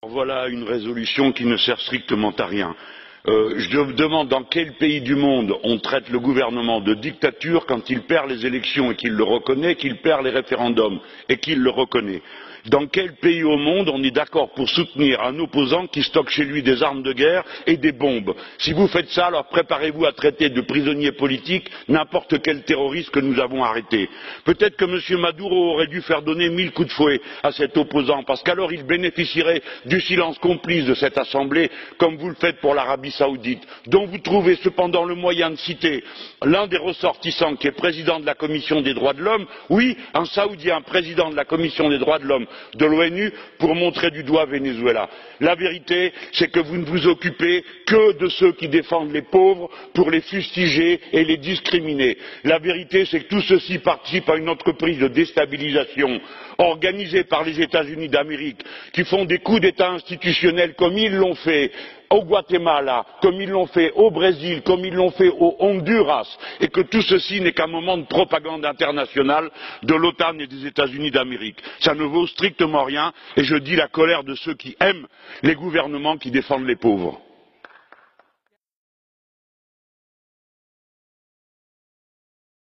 Voilà une résolution qui ne sert strictement à rien. Je me demande dans quel pays du monde on traite le gouvernement de dictature quand il perd les élections et qu'il le reconnaît, qu'il perd les référendums et qu'il le reconnaît. Dans quel pays au monde on est d'accord pour soutenir un opposant qui stocke chez lui des armes de guerre et des bombes? Si vous faites ça, alors préparez-vous à traiter de prisonnier politique n'importe quel terroriste que nous avons arrêté. Peut-être que M. Maduro aurait dû faire donner 1000 coups de fouet à cet opposant, parce qu'alors il bénéficierait du silence complice de cette Assemblée, comme vous le faites pour l'Arabie Saoudite, dont vous trouvez cependant le moyen de citer l'un des ressortissants qui est président de la Commission des droits de l'homme, oui, un Saoudien président de la Commission des droits de l'homme de l'ONU, pour montrer du doigt Venezuela. La vérité, c'est que vous ne vous occupez que de ceux qui défendent les pauvres pour les fustiger et les discriminer. La vérité, c'est que tout ceci participe à une entreprise de déstabilisation organisée par les États-Unis d'Amérique, qui font des coups d'État institutionnels comme ils l'ont fait au Guatemala, comme ils l'ont fait au Brésil, comme ils l'ont fait au Honduras, et que tout ceci n'est qu'un moment de propagande internationale de l'OTAN et des États-Unis d'Amérique. Ça ne vaut strictement rien, et je dis la colère de ceux qui aiment les gouvernements qui défendent les pauvres.